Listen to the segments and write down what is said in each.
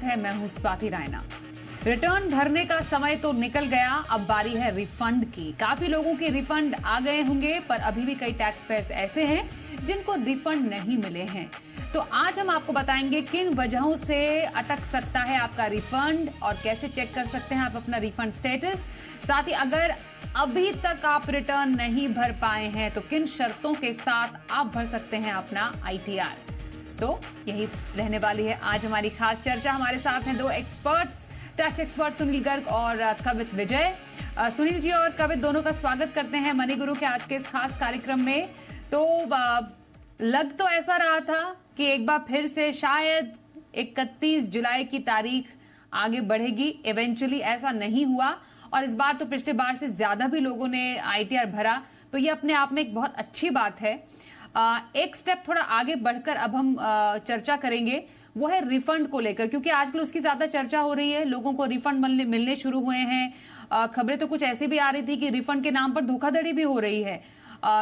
है, मैं हूं स्वाति रायना। रिटर्न भरने का समय तो निकल गया, अब बारी है रिफंड की। काफी लोगों के रिफंड आ गए होंगे, पर अभी भी कई टैक्स पेयर्स ऐसे हैं जिनको रिफंड नहीं मिले हैं। तो आज हम आपको बताएंगे किन वजहों से अटक सकता है आपका रिफंड और कैसे चेक कर सकते हैं आप अपना रिफंड स्टेटस। साथ ही अगर अभी तक आप रिटर्न नहीं भर पाए हैं तो किन शर्तों के साथ आप भर सकते हैं अपना ITR। तो यही रहने वाली है आज हमारी खास चर्चा। हमारे साथ हैं दो experts, tax expert Sunil Garg और कवित विजय। सुनील जी और कवित दोनों का स्वागत करते हैं मनी गुरु के आज के इस खास कार्यक्रम में। तो लग तो ऐसा रहा था कि एक बार फिर से शायद 31 जुलाई की तारीख आगे बढ़ेगी, इवेंचुअली ऐसा नहीं हुआ और इस बार तो पिछले बार से ज्यादा भी लोगों ने ITR भरा, तो ये अपने आप में एक बहुत अच्छी बात है। एक स्टेप थोड़ा आगे बढ़कर अब हम चर्चा करेंगे, वो है रिफंड को लेकर, क्योंकि आजकल उसकी ज्यादा चर्चा हो रही है। लोगों को रिफंड मिलने शुरू हुए हैं। खबरें तो कुछ ऐसी भी आ रही थी कि रिफंड के नाम पर धोखाधड़ी भी हो रही है।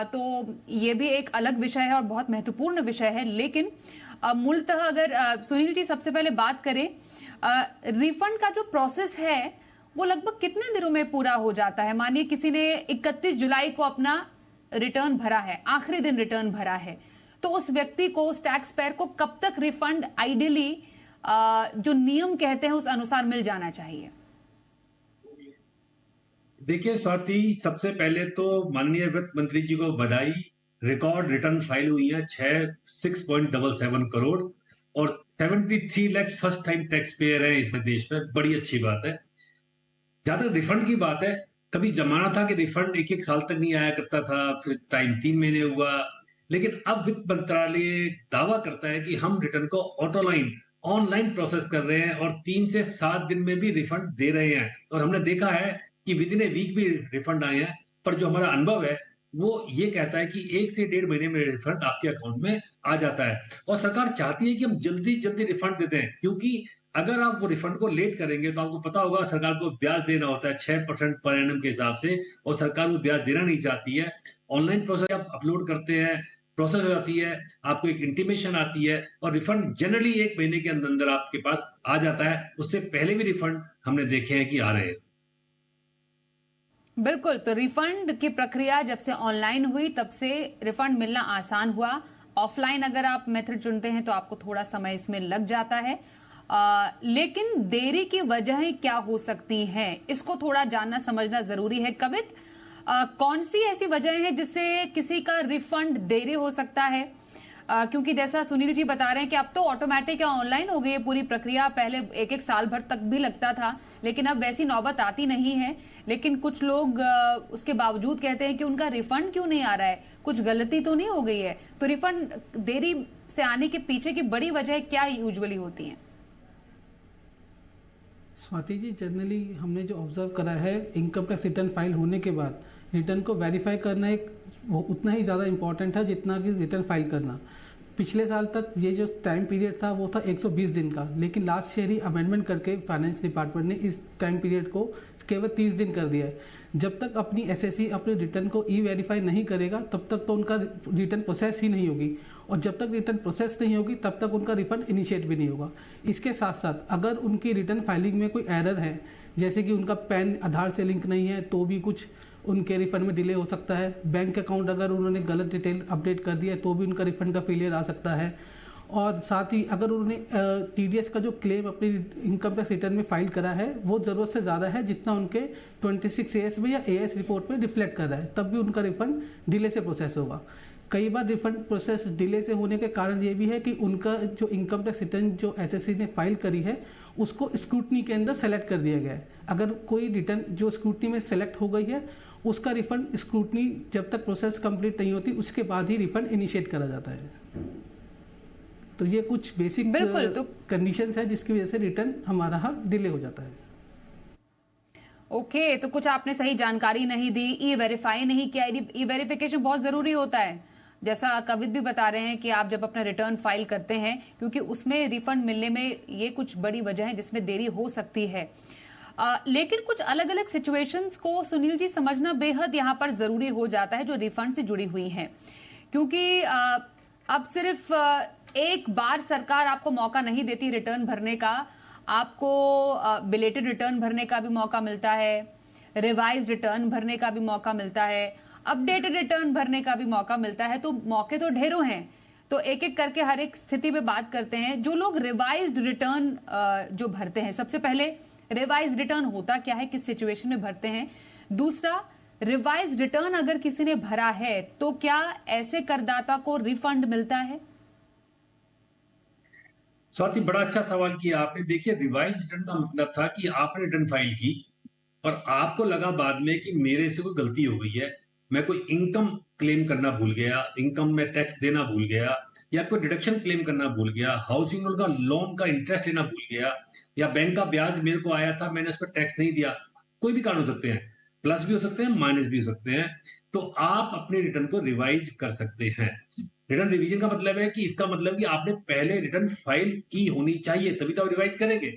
तो ये भी एक अलग विषय है और बहुत महत्वपूर्ण विषय है। लेकिन मूलतः अगर सुनील जी सबसे पहले बात करें, रिफंड का जो प्रोसेस है वो लगभग कितने दिनों में पूरा हो जाता है? मानिए किसी ने 31 जुलाई को अपना रिटर्न भरा है, आखिरी दिन रिटर्न भरा है, तो उस व्यक्ति को, उस टैक्स पेयर को कब तक रिफंड आइडियली जो नियम कहते हैं उस अनुसार मिल जाना चाहिए? देखिए स्वाति, सबसे पहले तो माननीय वित्त मंत्री जी को बधाई। रिकॉर्ड रिटर्न फाइल हुई है 6.77 करोड़ और 73 lakh first time tax payer है इसमें देश में। बड़ी अच्छी बात है। ज्यादा रिफंड की बात है, कभी जमाना था कि रिफंड एक एक साल तक नहीं आया करता था, फिर टाइम 3 महीने हुआ, लेकिन अब वित्त मंत्रालय दावा करता है कि हम रिटर्न को ऑनलाइन प्रोसेस कर रहे हैं और 3 से 7 दिन में भी रिफंड दे रहे हैं। और हमने देखा है कि विद इन ए वीक भी रिफंड आए हैं। पर जो हमारा अनुभव है वो ये कहता है कि 1 से 1.5 महीने में रिफंड आपके अकाउंट में आ जाता है। और सरकार चाहती है कि हम जल्दी जल्दी रिफंड दे दें, क्योंकि अगर आप वो रिफंड को लेट करेंगे तो आपको पता होगा सरकार को ब्याज देना होता है 6% पर एनम के हिसाब से, और सरकार वो ब्याज देना नहीं चाहती है। ऑनलाइन प्रोसेस आप अपलोड करते हैं, प्रोसेस हो जाती है, आपको एक इंटीमेशन आती है और रिफंड जनरली 1 महीने के अंदर अंदर आपके पास आ जाता है। उससे पहले भी रिफंड हमने देखे हैं कि आ रहे हैं। बिल्कुल, तो रिफंड की प्रक्रिया जब से ऑनलाइन हुई तब से रिफंड मिलना आसान हुआ। ऑफलाइन अगर आप मेथड चुनते हैं तो आपको थोड़ा समय इसमें लग जाता है। लेकिन देरी की वजहें क्या हो सकती हैं, इसको थोड़ा जानना समझना जरूरी है। कवित, कौन सी ऐसी वजह है जिससे किसी का रिफंड देरी हो सकता है? क्योंकि जैसा सुनील जी बता रहे हैं कि अब तो ऑटोमेटिक या ऑनलाइन हो गई है पूरी प्रक्रिया। पहले एक एक साल भर तक भी लगता था, लेकिन अब वैसी नौबत आती नहीं है। लेकिन कुछ लोग उसके बावजूद कहते हैं कि उनका रिफंड क्यों नहीं आ रहा है, कुछ गलती तो नहीं हो गई है। तो रिफंड देरी से आने के पीछे की बड़ी वजह क्या यूजुअली होती है? स्वाति जी, जनरली हमने जो ऑब्जर्व करा है, इनकम टैक्स रिटर्न फाइल होने के बाद रिटर्न को वेरीफाई करना एक उतना ही ज़्यादा इम्पॉर्टेंट है जितना कि रिटर्न फाइल करना। पिछले साल तक ये जो टाइम पीरियड था वो था 120 दिन का, लेकिन लास्ट ईयर ही अमेंडमेंट करके फाइनेंस डिपार्टमेंट ने इस टाइम पीरियड को केवल 30 दिन कर दिया है। जब तक अपनी एसएससी अपने रिटर्न को वेरीफाई नहीं करेगा तब तक तो उनका रिटर्न प्रोसेस ही नहीं होगी, और जब तक रिटर्न प्रोसेस नहीं होगी तब तक उनका रिफंड इनिशिएट भी नहीं होगा। इसके साथ साथ अगर उनकी रिटर्न फाइलिंग में कोई एरर है, जैसे कि उनका पैन आधार से लिंक नहीं है, तो भी कुछ उनके रिफंड में डिले हो सकता है। बैंक अकाउंट अगर उन्होंने गलत डिटेल अपडेट कर दिया है तो भी उनका रिफंड का फेलियर आ सकता है। और साथ ही अगर उन्होंने TDS का जो क्लेम अपनी इनकम टैक्स रिटर्न में फाइल करा है वो ज़रूरत से ज़्यादा है जितना उनके 26AS में या AS रिपोर्ट में रिफ्लेक्ट कर रहा है, तब भी उनका रिफंड डिले से प्रोसेस होगा। कई बार रिफंड प्रोसेस डिले से होने के कारण ये भी है कि उनका जो इनकम टैक्स रिटर्न जो SSC ने फाइल करी है उसको स्क्रूटनी के अंदर सेलेक्ट कर दिया गया है। अगर कोई रिटर्न जो स्क्रूटनी में सेलेक्ट हो गई है उसका रिफंड स्क्रूटनी जब तक प्रोसेस कंप्लीट नहीं होती उसके बाद ही रिफंड इनिशिएट करा जाता है। तो ये कुछ बेसिक कंडीशंस है जिसकी वजह से रिटर्न हमारा डिले हो जाता है। ओके, तो कुछ आपने सही जानकारी नहीं दी, वेरीफाई नहीं किया। वेरिफिकेशन बहुत जरूरी होता है, जैसा कवित भी बता रहे हैं कि आप जब अपना रिटर्न फाइल करते हैं, क्योंकि उसमें रिफंड मिलने में ये कुछ बड़ी वजह है जिसमें देरी हो सकती है। लेकिन कुछ अलग अलग सिचुएशंस को सुनील जी समझना बेहद यहाँ पर जरूरी हो जाता है जो रिफंड से जुड़ी हुई हैं, क्योंकि अब सिर्फ एक बार सरकार आपको मौका नहीं देती रिटर्न भरने का। आपको बिलेटेड रिटर्न भरने का भी मौका मिलता है, रिवाइज रिटर्न भरने का भी मौका मिलता है, अपडेटेड रिटर्न भरने का भी मौका मिलता है। तो मौके तो ढेरों हैं। तो एक एक करके हर एक स्थिति पे बात करते हैं। जो लोग रिवाइज्ड रिटर्न जो भरते हैं, सबसे पहले रिवाइज्ड रिटर्न होता क्या है, किस सिचुएशन में भरते हैं? दूसरा, रिवाइज्ड रिटर्न अगर किसी ने भरा है तो क्या ऐसे करदाता को रिफंड मिलता है? स्वाति, बड़ा अच्छा सवाल किया आपने। देखिए, रिवाइज रिटर्न का मतलब था कि आपने रिटर्न फाइल की और आपको लगा बाद में कि मेरे से कोई गलती हो गई है, मैं कोई इनकम क्लेम करना भूल गया, इनकम में टैक्स देना भूल गया, या कोई डिडक्शन क्लेम करना भूल गया, हाउसिंग लोन का लोन का इंटरेस्ट लेना भूल गया, या बैंक का ब्याज मेरे को आया था, मैंने उस पर टैक्स नहीं दिया। कोई भी कारण हो सकते हैं, प्लस भी हो सकते हैं, माइनस भी हो सकते हैं। तो आप अपने रिटर्न को रिवाइज कर सकते हैं। रिटर्न रिवीजन का मतलब है कि इसका मतलब कि आपने पहले रिटर्न फाइल की होनी चाहिए, तभी तो आप रिवाइज करेंगे।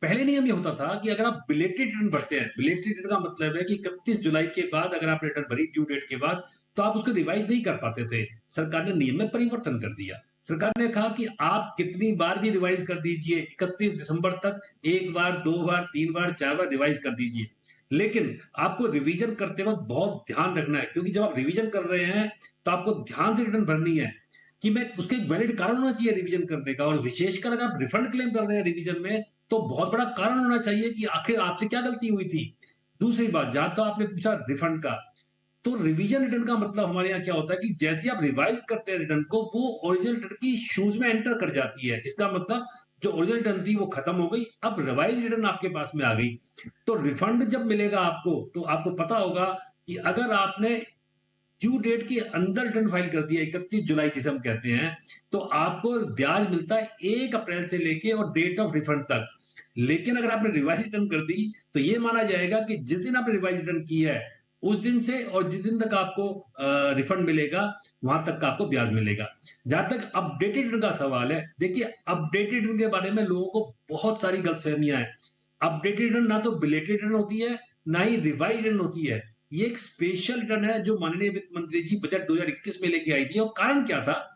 पहले नियम ये होता था कि अगर आप बिलेटेड रिटर्न भरते हैं, बिलेटेड रिटर्न का मतलब है कि 31 जुलाई के बाद अगर आप रिटर्न भरी ड्यू डेट के बाद, तो आप उसको रिवाइज नहीं कर पाते थे। सरकार ने नियम में परिवर्तन कर दिया। सरकार ने कहा कि आप कितनी बार भी रिवाइज कर दीजिए, 31 दिसंबर तक 1 बार, 2 बार, 3 बार, 4 बार रिवाइज कर दीजिए। लेकिन आपको रिवीजन करते वक्त बहुत ध्यान रखना है, क्योंकि जब आप रिवीजन कर रहे हैं तो आपको ध्यान से रिटर्न भरनी है कि मैं उसके एक वैलिड कारण होना चाहिए रिवीजन करने का। और विशेषकर अगर आप रिफंड क्लेम कर रहे हैं रिवीजन में, तो बहुत बड़ा कारण होना चाहिए कि आखिर आपसे क्या गलती हुई थी। दूसरी बात, जहां तो आपने पूछा रिफंड का, तो रिवीजन रिटर्न का मतलब हमारे यहाँ क्या होता है कि जैसे आप रिवाइज करते हैं रिटर्न को, वो ओरिजिनल रिटर्न की शूज में एंटर कर जाती है। इसका मतलब जो ओरिजिनल रिटर्न थी वो खत्म हो गई, अब रिवाइज रिटर्न आपके पास में आ गई। तो रिफंड जब मिलेगा आपको, तो आपको पता होगा कि अगर आपने ड्यू डेट के अंदर रिटर्न फाइल कर दिया, 31 जुलाई जिसे हम कहते हैं, तो आपको ब्याज मिलता है 1 अप्रैल से लेके और डेट ऑफ रिफंड तक। लेकिन अगर आपने रिवाइज रिटर्न कर दी, तो ये माना जाएगा कि जिस दिन आपने रिवाइज रिटर्न की है, उस दिन से और जिस दिन तक आपको रिफंड मिलेगा, वहां तक का आपको ब्याज मिलेगा। जहां तक अपडेटेड रिटर्न का सवाल है, देखिए, अपडेटेड रिटर्न के बारे में लोगों को बहुत सारी गलतफहमियां हैं। अपडेटेड रिटर्न ना तो बिलेटेड रिटर्न होती है, ना ही रिवाइज रिटर्न होती है। ये एक स्पेशल रिटर्न है जो माननीय वित्त मंत्री जी बजट 2021 में लेके आई थी। और कारण क्या था?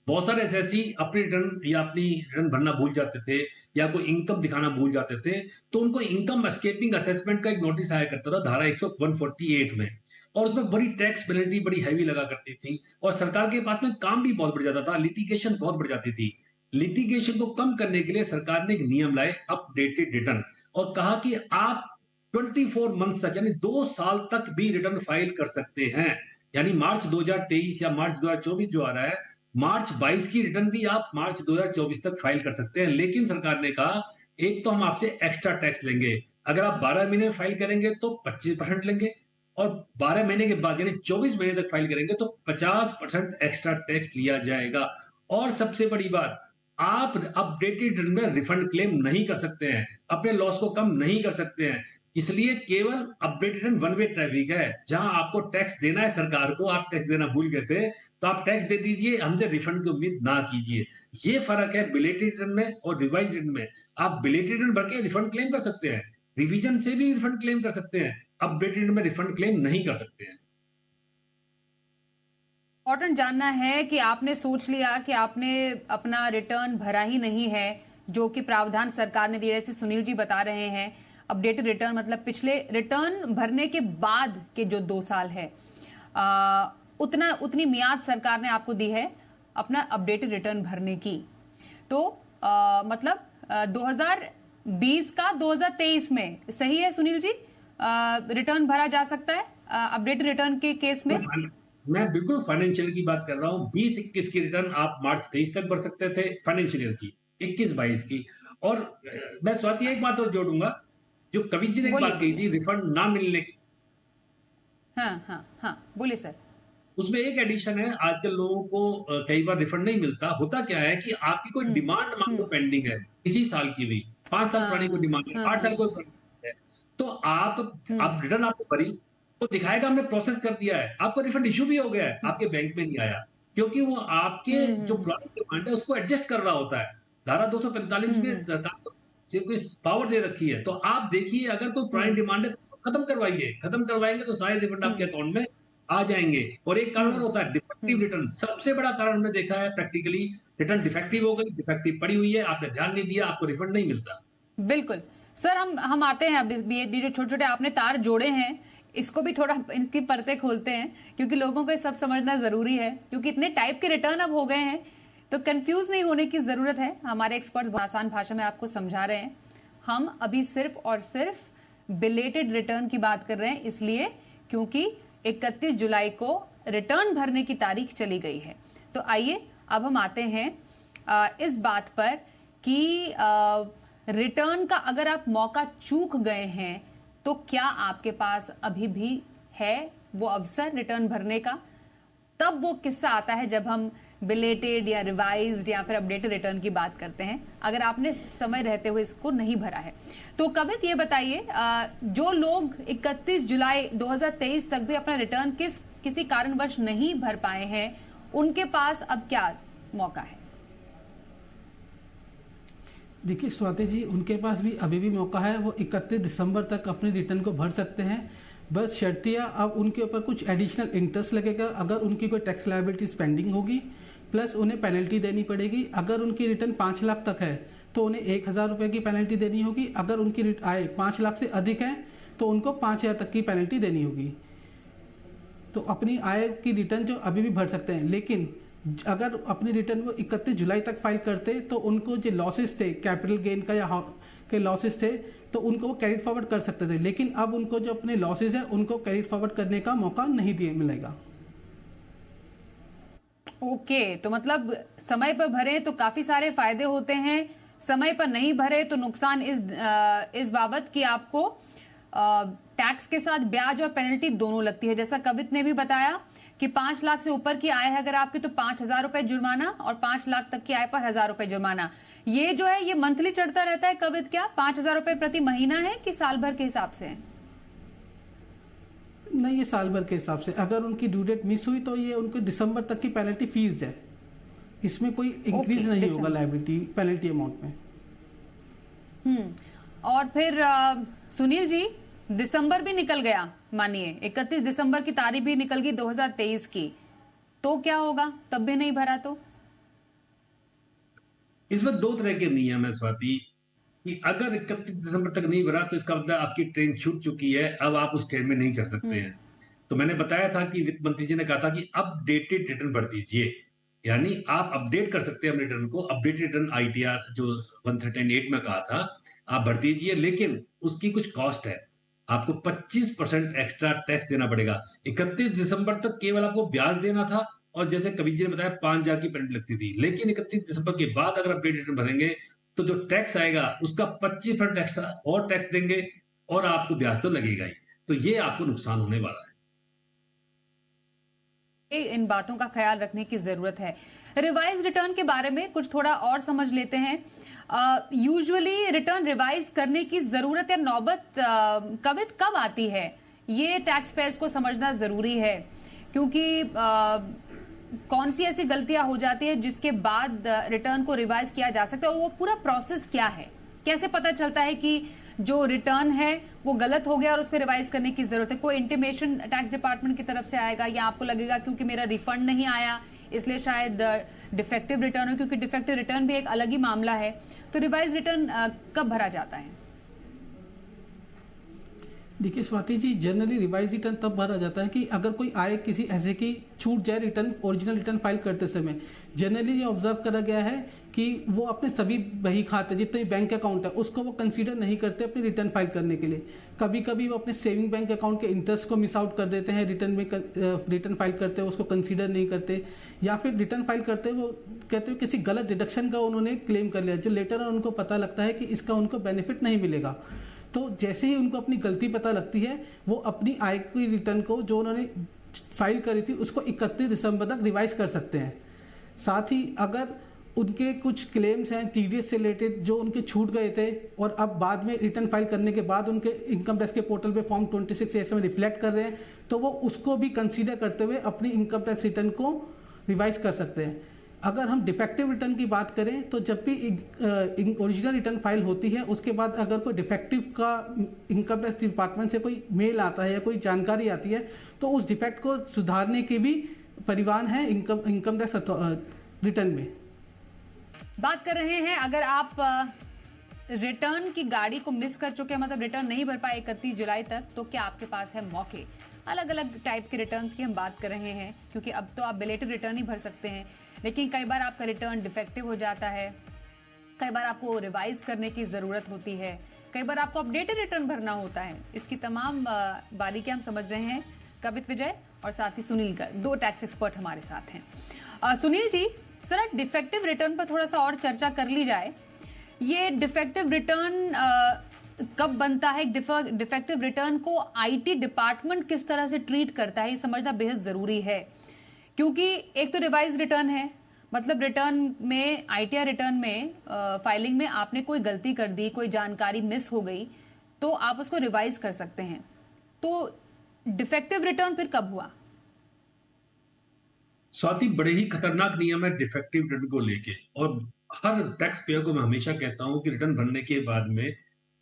बहुत सारे एसएससी अपनी रिटर्न या अपनी रिटर्न भरना भूल जाते थे, या कोई इनकम दिखाना भूल जाते थे, तो उनको इनकम एस्केपिंग असेसमेंट का एक नोटिस आया करता था धारा 148 में, और उसमें बड़ी टैक्स पेनल्टी बड़ी हैवी लगा करती थी, और सरकार के पास में काम भी बहुत बढ़ जाता था, लिटिगेशन बहुत बढ़ जाती थी। लिटिगेशन को कम करने के लिए सरकार ने एक नियम लाए, अपडेटेड रिटर्न, और कहा कि आप 24 मंथ तक, यानी 2 साल तक भी रिटर्न फाइल कर सकते हैं। यानी मार्च 2023 या मार्च 2024 जो आ रहा है, मार्च 22 की रिटर्न भी आप मार्च 2024 तक फाइल कर सकते हैं। लेकिन सरकार ने कहा, एक तो हम आपसे एक्स्ट्रा टैक्स लेंगे। अगर आप 12 महीने में फाइल करेंगे तो 25% लेंगे, और 12 महीने के बाद यानी 24 महीने तक फाइल करेंगे तो 50% एक्स्ट्रा टैक्स लिया जाएगा। और सबसे बड़ी बात, आप अपडेटेड रिटर्न में रिफंड क्लेम नहीं कर सकते हैं, अपने लॉस को कम नहीं कर सकते हैं। इसलिए केवल updated return one way traffic है। जहां आपको टैक्स देना है सरकार को, आप टैक्स देना भूल गए थे, तो आप टैक्स दे दीजिए, हमसे रिफंड की उम्मीद ना कीजिए। ये फर्क है बिलेटेड रिटर्न में और रिवाइज रिटर्न में। आप बिलेटेड रिटर्न भर के रिफंड क्लेम कर सकते हैं, रिवीजन से भी रिफंड क्लेम कर सकते हैं, अपडेटेड रिटर्न में रिफंड क्लेम नहीं कर सकते हैं। इम्पोर्टेंट जानना है कि आपने सोच लिया कि आपने अपना रिटर्न भरा ही नहीं है, जो कि प्रावधान सरकार ने दिया, जैसे सुनील जी बता रहे हैं। अपडेटेड रिटर्न मतलब पिछले रिटर्न भरने के बाद के जो 2 साल है, उतनी मियाद सरकार ने आपको दी है अपना अपडेटेड रिटर्न भरने की। तो मतलब 2020 का 2023 में, सही है सुनील जी, रिटर्न भरा जा सकता है अपडेटेड रिटर्न के केस में? मैं बिल्कुल फाइनेंशियल की बात कर रहा हूँ। 20-21 की रिटर्न आप मार्च 23 तक भर सकते थे फाइनेंशियल ईयर की, 21-22 की। और मैं स्वाति एक बात और जोड़ूंगा, जो कविता जी ने एक बात कही थी रिफंड ना मिलने की। हाँ, बोलिए सर। उसमें एक एडिशन है, आजकल लोगों को कई बार रिफंड नहीं मिलता। होता क्या है कि आपकी कोई डिमांड मांगो पेंडिंग है, इसी साल की भी 5 साल पुरानी कोई डिमांड है, 8 साल कोई है, तो आप रिटर्न आपको भरी, वो दिखाएगा हमने प्रोसेस कर दिया है, आपको रिफंड इशू भी हो गया है, आपके बैंक में नहीं आया, क्योंकि वो आपके जो पुरानी डिमांड है उसको एडजस्ट कर रहा होता है। धारा 245 में सरकार को सिर्फ पावर दे रखी है। तो आप देखिए, अगर कोई पुरानी डिमांड है खत्म करवाइए, खत्म करवाएंगे तो सारे रिफंड आपके अकाउंट में आ जाएंगे। और एक कारण और होता है डिफेक्टिव रिटर्न, सबसे बड़ा कारण हमने देखा है प्रैक्टिकली, रिटर्न डिफेक्टिव हो गई, डिफेक्टिव पड़ी हुई है, आपने ध्यान नहीं दिया, आपको रिफंड नहीं मिलता। बिल्कुल सर, हम आते हैं अब ये जो छोटे छोटे आपने तार जोड़े हैं इसको भी थोड़ा इनकी परतें खोलते हैं, क्योंकि लोगों को ये सब समझना जरूरी है, क्योंकि इतने टाइप के रिटर्न अब हो गए हैं तो कंफ्यूज नहीं होने की जरूरत है। हमारे एक्सपर्ट्स आसान भाषा में आपको समझा रहे हैं। हम अभी सिर्फ और सिर्फ बिलेटेड रिटर्न की बात कर रहे हैं, इसलिए क्योंकि 31 जुलाई को रिटर्न भरने की तारीख चली गई है। तो आइए अब हम आते हैं इस बात पर कि रिटर्न का अगर आप मौका चूक गए हैं तो क्या आपके पास अभी भी है वो अवसर रिटर्न भरने का? तब वो किस्सा आता है जब हम बिलेटेड या रिवाइज्ड या फिर अपडेटेड रिटर्न की बात करते हैं, अगर आपने समय रहते हुए इसको नहीं भरा है। तो कवित ये बताइए, जो लोग 31 जुलाई 2023 तक भी अपना रिटर्न किसी कारणवश नहीं भर पाए हैं, उनके पास अब क्या मौका है? देखिए स्वाति जी, उनके पास भी अभी भी मौका है। वो 31 दिसंबर तक अपने रिटर्न को भर सकते हैं। बस शर्तिया अब उनके ऊपर कुछ एडिशनल इंटरेस्ट लगेगा अगर उनकी कोई टैक्स लायबिलिटीज पेंडिंग होगी, प्लस उन्हें पेनल्टी देनी पड़ेगी। अगर उनकी रिटर्न 5 लाख तक है तो उन्हें 1,000 रुपये की पेनल्टी देनी होगी। अगर उनकी आय 5 लाख से अधिक है तो उनको 5,000 तक की पेनल्टी देनी होगी। तो अपनी आय की रिटर्न जो अभी भी भर सकते हैं, लेकिन अगर अपनी रिटर्न वो 31 जुलाई तक फाइल करते तो उनको जो लॉसेस थे कैपिटल गेन का या के लॉसेस थे तो उनको वो कैरिड फॉरवर्ड कर सकते थे, लेकिन अब उनको जो अपने लॉसेस है उनको कैरिड फॉरवर्ड करने का मौका नहीं दिए मिलेगा। ओके, तो मतलब समय पर भरे तो काफी सारे फायदे होते हैं, समय पर नहीं भरे तो नुकसान इस बाबत कि आपको टैक्स के साथ ब्याज और पेनल्टी दोनों लगती है। जैसा कवित ने भी बताया कि 5 लाख से ऊपर की आय है अगर आपकी तो 5,000 रुपए जुर्माना, और 5 लाख तक की आय पर 1,000 रुपए जुर्माना। ये जो है ये मंथली चढ़ता रहता है कवित, क्या 5,000 रुपए प्रति महीना है कि साल भर के हिसाब से है? नहीं, ये साल भर के हिसाब से। अगर उनकी ड्यू डेट मिस हुई तो ये उनको दिसंबर तक की पेनल्टी फीस है, इसमें कोई इंक्रीज नहीं होगा लायबिलिटी पेनल्टी अमाउंट में। और फिर सुनील जी, दिसंबर भी निकल गया, मानिए 31 दिसंबर की तारीख भी निकल गई 2023 की, तो क्या होगा? तब भी नहीं भरा तो? इसमें 2 तरह के नियम है स्वाति, कि अगर 31 दिसंबर तक नहीं भरा तो इसका मतलब आपकी ट्रेन छूट चुकी है, अब आप उस ट्रेन में नहीं चढ़ सकते हैं। तो मैंने बताया था कि वित्त मंत्री जी ने कहा था कि अपडेटेड रिटर्न भर दीजिए, यानी आप अपडेट कर सकते हैं अपने रिटर्न को। अपडेटेड रिटर्न आईटीआर जो 138 में कहा था आप भर दीजिए, लेकिन उसकी कुछ कॉस्ट है, आपको 25% एक्स्ट्रा टैक्स देना पड़ेगा। 31 दिसंबर तक केवल आपको ब्याज देना था, और जैसे कविता जी ने बताया 5,000 की पेनल्टी लगती थी, लेकिन 31 दिसंबर के बाद अगर आप रिटर्न भरेंगे तो जो टैक्स आएगा उसका 25% एक्स्ट्रा और टैक्स देंगे, और आपको ब्याज तो लगेगा ही। तो ये आपको नुकसान होने वाला है। इन बातों का ख्याल रखने की जरूरत है। रिवाइज रिटर्न के बारे में कुछ थोड़ा और समझ लेते हैं। यूजुअली रिटर्न रिवाइज करने की जरूरत या नौबत कवित कब आती है, ये टैक्स पेयर्स को समझना जरूरी है, क्योंकि कौन सी ऐसी गलतियां हो जाती है जिसके बाद रिटर्न को रिवाइज किया जा सकता है, और वो पूरा प्रोसेस क्या है? कैसे पता चलता है कि जो रिटर्न है वो गलत हो गया और उसको रिवाइज करने की जरूरत है? कोई इंटीमेशन टैक्स डिपार्टमेंट की तरफ से आएगा, या आपको लगेगा क्योंकि मेरा रिफंड नहीं आया इसलिए शायद डिफेक्टिव रिटर्न हो, क्योंकि डिफेक्टिव रिटर्न भी एक अलग ही मामला है। तो रिवाइज रिटर्न कब भरा जाता है? देखिए Swati ji, generally revise return तब भरा जाता है कि अगर कोई आय किसी ऐसे की छूट जाए रिटर्न, ओरिजिनल रिटर्न फाइल करते समय। जनरली ये ऑब्जर्व करा गया है कि वो अपने सभी बही खाते जितने भी बैंक अकाउंट है उसको वो कंसीडर नहीं करते अपनी रिटर्न फाइल करने के लिए। कभी कभी वो अपने सेविंग बैंक अकाउंट के इंटरेस्ट को मिस आउट कर देते हैं, रिटर्न फाइल करते हुए उसको कंसीडर नहीं करते, या फिर रिटर्न फाइल करते हुए वो कहते हुए किसी गलत डिडक्शन का उन्होंने क्लेम कर लिया, जो लेटर उनको पता लगता है कि इसका उनको बेनिफिट नहीं मिलेगा। तो जैसे ही उनको अपनी गलती पता लगती है वो अपनी आय की रिटर्न को जो उन्होंने फाइल करी थी उसको 31 दिसंबर तक रिवाइज कर सकते हैं। साथ ही अगर उनके कुछ क्लेम्स हैं टीडीएस से रिलेटेड जो उनके छूट गए थे और अब बाद में रिटर्न फाइल करने के बाद उनके इनकम टैक्स के पोर्टल पे फॉर्म 26 ऐसे में रिफ्लेक्ट कर रहे हैं, तो वो उसको भी कंसीडर करते हुए अपनी इनकम टैक्स रिटर्न को रिवाइज कर सकते हैं। अगर हम डिफेक्टिव रिटर्न की बात करें तो जब भी ओरिजिनल रिटर्न फाइल होती है उसके बाद अगर कोई डिफेक्टिव का इनकम टैक्स डिपार्टमेंट से कोई मेल आता है या कोई जानकारी आती है तो उस डिफेक्ट को सुधारने के भी परिवार है इनकम टैक्स रिटर्न में। बात कर रहे हैं अगर आप रिटर्न की गाड़ी को मिस कर चुके हैं, मतलब रिटर्न नहीं भर पाए 31 जुलाई तक, तो क्या आपके पास है मौके। अलग अलग टाइप के रिटर्न्स की हम बात कर रहे हैं क्योंकि अब तो आप बिलेटेड रिटर्न ही भर सकते हैं, लेकिन कई बार आपका रिटर्न डिफेक्टिव हो जाता है, कई बार आपको रिवाइज करने की जरूरत होती है, कई बार आपको अपडेटेड रिटर्न भरना होता है। इसकी तमाम बारीकियां हम समझ रहे हैं। कवित विजय और साथ ही सुनील गर्ग, दो टैक्स एक्सपर्ट हमारे साथ हैं। Sunil ji, sir defective return पर थोड़ा सा और चर्चा कर ली जाए। ये डिफेक्टिव रिटर्न कब बनता है? डिफेक्टिव रिटर्न को आईटी डिपार्टमेंट किस तरह से ट्रीट करता है, ये समझना बेहद जरूरी है, क्योंकि एक तो रिवाइज रिटर्न है, मतलब रिटर्न में, आईटीआर रिटर्न में फाइलिंग में आपने कोई गलती कर दी, कोई जानकारी मिस हो गई, तो आप उसको रिवाइज कर सकते हैं। तो डिफेक्टिव रिटर्न फिर कब हुआ? स्वाति, बड़े ही खतरनाक नियम है डिफेक्टिव रिटर्न को लेके, और हर टैक्स पेयर को मैं हमेशा कहता हूं कि रिटर्न भरने के बाद में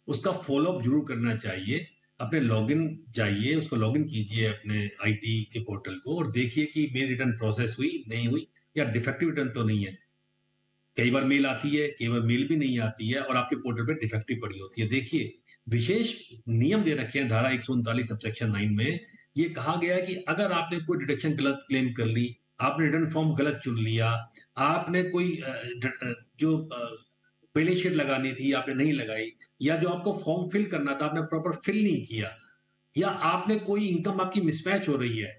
उसका फॉलोअप जरूर करना चाहिए। अपने लॉगिन जाइए, उसको लॉगिन कीजिए अपने आईटी के पोर्टल को और देखिए कि मेरी रिटर्न प्रोसेस हुई नहीं हुई, या डिफेक्टिव रिटर्न तो नहीं है। कई बार मेल आती है, कई बार मेल भी नहीं आती है और आपके पोर्टल पे डिफेक्टिव पड़ी होती है। देखिए, विशेष नियम दे रखे हैं धारा 139 सबसेक्शन 9 में। ये कहा गया है कि अगर आपने कोई डिडक्शन गलत क्लेम कर ली, आपने रिटर्न फॉर्म गलत चुन लिया, आपने कोई जो बैलेंस शीट लगानी थी आपने नहीं लगाई, या जो आपको फॉर्म फिल करना था आपने प्रॉपर फिल नहीं किया, या आपने कोई इनकम आपकी मिसमैच हो रही है,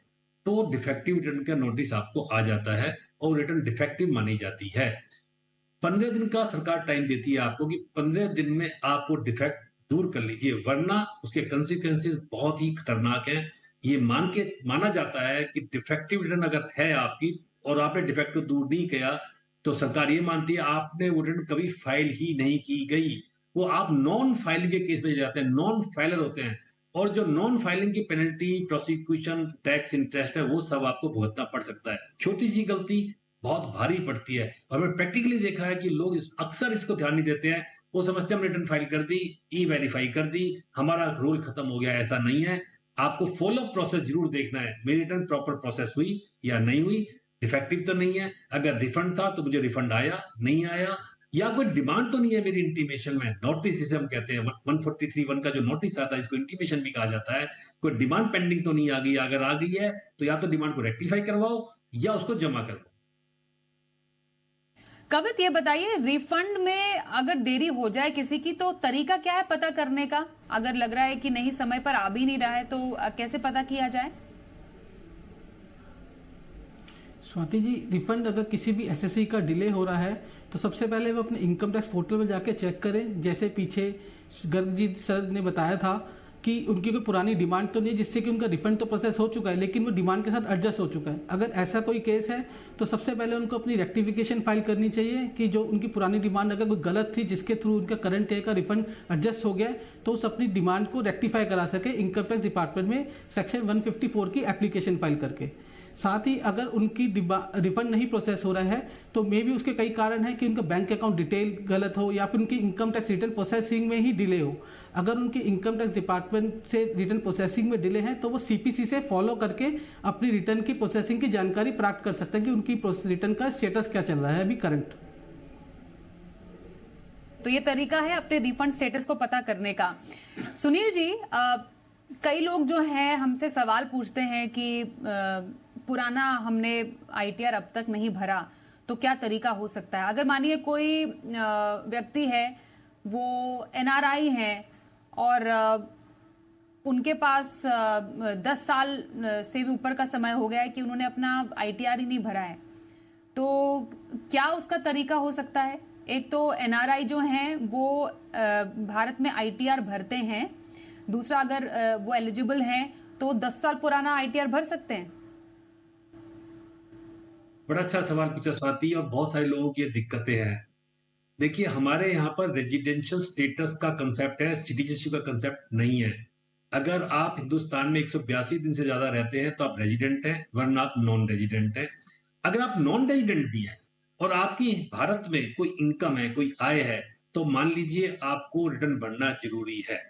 तो डिफेक्टिव रिटर्न का नोटिस आपको आ जाता है और रिटर्न डिफेक्टिव मानी जाती है। 15 दिन का सरकार टाइम देती है आपको कि 15 दिन में आप वो डिफेक्ट दूर कर लीजिए, वरना उसके कंसिक्वेंसेस बहुत ही खतरनाक हैं। ये माना जाता है कि डिफेक्टिव रिटर्न अगर है आपकी और आपने डिफेक्ट को दूर नहीं किया, तो सरकार ये मानती है आपने वो रिटर्न कभी फाइल ही नहीं की गई। वो आप नॉन फाइलिंग के केस में जाते हैं, नॉन फाइलर होते हैं, और जो नॉन फाइलिंग की पेनल्टी, प्रोसिक्यूशन, टैक्स, इंटरेस्ट है, वो सब आपको भुगतना पड़ सकता है। छोटी सी गलती बहुत भारी पड़ती है, और मैंने प्रैक्टिकली देखा है कि लोग अक्सर इसको ध्यान नहीं देते हैं। वो समझते हैं हम रिटर्न फाइल कर दी, ई वेरीफाई कर दी, हमारा रोल खत्म हो गया। ऐसा नहीं है। आपको फॉलो प्रोसेस जरूर देखना है, मेरी रिटर्न प्रॉपर प्रोसेस हुई या नहीं हुई, डिफेक्टिव तो नहीं है, अगर रिफंड था तो मुझे रिफंड आया नहीं आया, या कोई डिमांड तो नहीं है मेरी इंटीमेशन में, नोटिस जिसे हम कहते हैं 143(1) का जो नोटिस आता है, इसको इंटीमेशन भी कहा जाता है। कोई डिमांड पेंडिंग तो नहीं आ गई, अगर आ गई है तो या तो डिमांड को रेक्टिफाई करवाओ या उसको जमा करवाओ। कवित, ये बताइए, रिफंड में अगर देरी हो जाए किसी की, तो तरीका क्या है पता करने का? अगर लग रहा है कि नहीं, समय पर आ भी नहीं रहा है, तो कैसे पता किया जाए? स्वाति जी, रिफंड अगर किसी भी एसएससी का डिले हो रहा है तो सबसे पहले वो अपने इनकम टैक्स पोर्टल में जाके चेक करें। जैसे पीछे गर्गजीत सर ने बताया था कि उनकी कोई पुरानी डिमांड तो नहीं है जिससे कि उनका रिफंड तो प्रोसेस हो चुका है, लेकिन वो डिमांड के साथ एडजस्ट हो चुका है। अगर ऐसा कोई केस है तो सबसे पहले उनको अपनी रेक्टिफिकेशन फाइल करनी चाहिए कि जो उनकी पुरानी डिमांड अगर कोई गलत थी जिसके थ्रू उनका करंट ईयर का रिफंड एडजस्ट हो गया है, तो उस अपनी डिमांड को रेक्टिफाई करा सके इनकम टैक्स डिपार्टमेंट में सेक्शन 154 की एप्लीकेशन फाइल करके। साथ ही अगर उनकी रिफंड नहीं प्रोसेस हो रहा है तो मे भी उसके कई कारण हैं कि उनका बैंक अकाउंट डिटेल गलत हो या फिर उनकी इनकम टैक्स रिटर्न प्रोसेसिंग में ही डिले हो। अगर उनकी इनकम टैक्स डिपार्टमेंट से रिटर्न प्रोसेसिंग में डिले है तो वो सीपीसी से फॉलो करके अपनी रिटर्न की प्रोसेसिंग की जानकारी प्राप्त कर सकते हैं कि उनकी रिटर्न का स्टेटस क्या चल रहा है अभी करंट। तो ये तरीका है अपने रिफंड स्टेटस को पता करने का। सुनील जी, कई लोग जो हैं हमसे सवाल पूछते हैं कि पुराना हमने आईटीआर अब तक नहीं भरा, तो क्या तरीका हो सकता है? अगर मानिए कोई व्यक्ति है, वो एनआरआई है और उनके पास 10 साल से भी ऊपर का समय हो गया है कि उन्होंने अपना आईटीआर ही नहीं भरा है, तो क्या उसका तरीका हो सकता है? एक तो एनआरआई जो हैं वो भारत में आईटीआर भरते हैं, दूसरा अगर वो एलिजिबल हैं तो 10 साल पुराना आईटीआर भर सकते हैं। बड़ा अच्छा सवाल पूछा स्वाति, और बहुत सारे लोगों की दिक्कतें हैं। देखिए, हमारे यहाँ पर रेजिडेंशियल स्टेटस का कंसेप्ट है, सिटीजनशिप का कंसेप्ट नहीं है। अगर आप हिंदुस्तान में 182 दिन से ज्यादा रहते हैं तो आप रेजिडेंट हैं, वरना आप नॉन रेजिडेंट हैं। अगर आप नॉन रेजिडेंट भी हैं और आपकी भारत में कोई इनकम है, कोई आय है, तो मान लीजिए आपको रिटर्न भरना ज़रूरी है।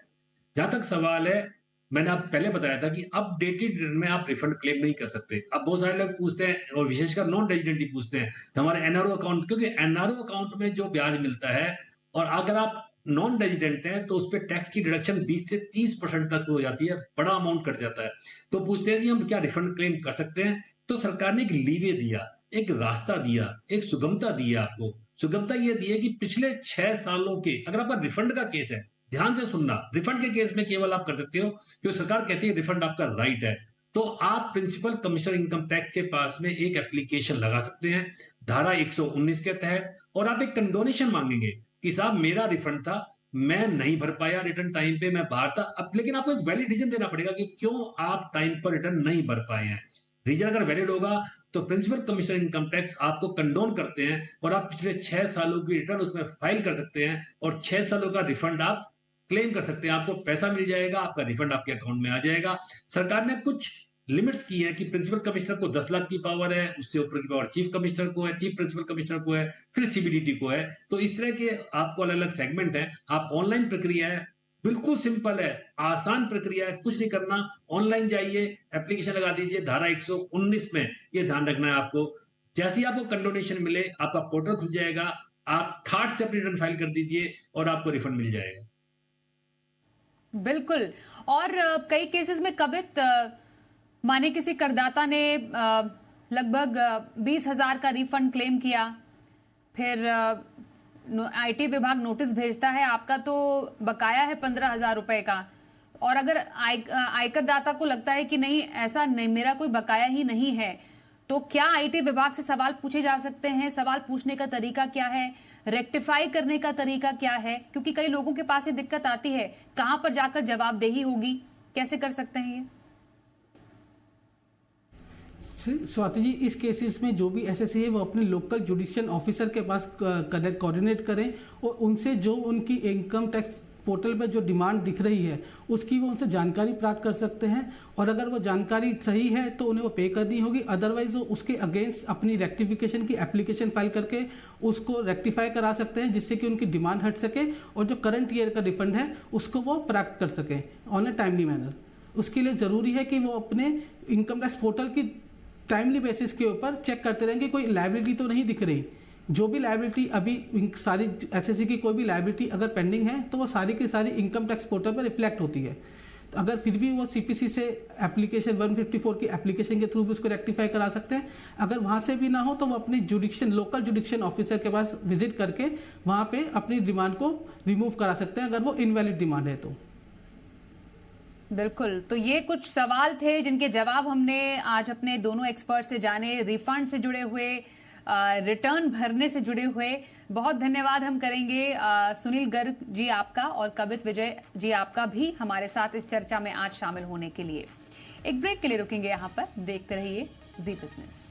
जहाँ तक सवाल है, मैंने आप पहले बताया था कि अपडेटेड रिटर्न में आप रिफंड क्लेम नहीं कर सकते। अब बहुत सारे लोग पूछते हैं और विशेषकर नॉन रेजिडेंट ही पूछते हैं, हमारे एनआरओ अकाउंट, क्योंकि एनआरओ अकाउंट में जो ब्याज मिलता है और अगर आप नॉन रेजिडेंट हैं तो उसपे टैक्स की डिडक्शन 20 से 30% तक हो जाती है, बड़ा अमाउंट कट जाता है। तो पूछते हैं जी हम क्या रिफंड क्लेम कर सकते हैं? तो सरकार ने एक लीवे दिया, एक रास्ता दिया, एक सुगमता दी है आपको। सुगमता ये दी है कि पिछले 6 सालों के अगर आपका रिफंड का केस है, ध्यान से सुनना, रिफंड के केस में केवल आप कर सकते हो क्योंकि सरकार कहती है रिफंड आपका राइट है। तो आप प्रिंसिपल कमिश्नर इनकम टैक्स के पास में एक एप्लीकेशन लगा सकते हैं धारा 119 के तहत और आप एक कंडोनेशन मांगेंगे कि साहब मेरा रिफंड था, मैं नहीं भर पाया रिटर्न टाइम पे, मैं बाहर था। अब लेकिन आपको एक वैलिड रीजन देना पड़ेगा कि क्यों आप टाइम पर रिटर्न नहीं भर पाए हैं। रीजन अगर वैलिड होगा तो प्रिंसिपल कमिश्नर इनकम टैक्स आपको कंडोन करते हैं और आप पिछले 6 सालों की रिटर्न उसमें फाइल कर सकते हैं और 6 सालों का रिफंड आप क्लेम कर सकते हैं। आपको पैसा मिल जाएगा, आपका रिफंड आपके अकाउंट में आ जाएगा। सरकार ने कुछ लिमिट्स की है कि प्रिंसिपल कमिश्नर को 10 लाख की पावर है, उससे ऊपर की पावर चीफ कमिश्नर को है, चीफ प्रिंसिपल कमिश्नर को है, फिर सीबीडीटी को है। तो इस तरह के आपको अलग-अलग सेगमेंट है। आप ऑनलाइन प्रक्रिया है, बिल्कुल सिंपल है, आसान प्रक्रिया है, कुछ नहीं करना। ऑनलाइन जाइए, एप्लीकेशन लगा दीजिए धारा 119 में, ये ध्यान रखना है आपको। जैसे ही आपको कंडोनेशन मिले, आपका पोर्टल खुल जाएगा, आप ठाट से अपनी रिटर्न फाइल कर दीजिए और आपको रिफंड मिल जाएगा। बिल्कुल। और कई केसेस में कवित माने किसी करदाता ने लगभग 20,000 का रिफंड क्लेम किया, फिर आईटी विभाग नोटिस भेजता है आपका तो बकाया है 15,000 रुपए का, और अगर आयकर दाता को लगता है कि नहीं ऐसा नहीं, मेरा कोई बकाया ही नहीं है, तो क्या आईटी विभाग से सवाल पूछे जा सकते हैं? सवाल पूछने का तरीका क्या है? रेक्टिफाई करने का तरीका क्या है? क्योंकि कई लोगों के पास ये दिक्कत आती है, कहां पर जाकर जवाबदेही होगी, कैसे कर सकते हैं ये? स्वाति जी, इस केसेस में जो भी एसएससी है वो अपने लोकल जुडिशियल ऑफिसर के पास कोऑर्डिनेट करें और उनसे जो उनकी इनकम टैक्स पोर्टल पर जो डिमांड दिख रही है उसकी वो उनसे जानकारी प्राप्त कर सकते हैं, और अगर वो जानकारी सही है तो उन्हें वो पे करनी होगी, अदरवाइज वो उसके अगेंस्ट अपनी रेक्टिफिकेशन की एप्लीकेशन फाइल करके उसको रेक्टिफाई करा सकते हैं जिससे कि उनकी डिमांड हट सके और जो करंट ईयर का रिफंड है उसको वो प्राप्त कर सकें ऑन ए टाइमली मैनर। उसके लिए ज़रूरी है कि वो अपने इनकम टैक्स पोर्टल की टाइमली बेसिस के ऊपर चेक करते रहें कि कोई लायबिलिटी तो नहीं दिख रही। जो भी लायबिलिटी अभी सारी एसएससी की कोई भी लायबिलिटी अगर पेंडिंग है तो वो सारी की सारी इनकम टैक्स पोर्टल पर रिफ्लेक्ट होती है। तो अगर फिर भी वो सीपीसी से एप्लीकेशन 154 की एप्लीकेशन के थ्रू भी उसको रेक्टिफाई करा सकते हैं। अगर वहां से भी ना हो तो वो अपने जुडिक्शन लोकल जुडिक्शन ऑफिसर के पास विजिट करके वहां पे अपनी डिमांड को रिमूव करा सकते हैं अगर वो इनवैलिड डिमांड है तो। बिल्कुल। तो ये कुछ सवाल थे जिनके जवाब हमने आज अपने दोनों एक्सपर्ट से जाने, रिफंड से जुड़े हुए, रिटर्न भरने से जुड़े हुए। बहुत धन्यवाद हम करेंगे सुनील गर्ग जी आपका और कवित विजय जी आपका भी हमारे साथ इस चर्चा में आज शामिल होने के लिए। एक ब्रेक के लिए रुकेंगे यहाँ पर, देखते रहिए जी बिजनेस।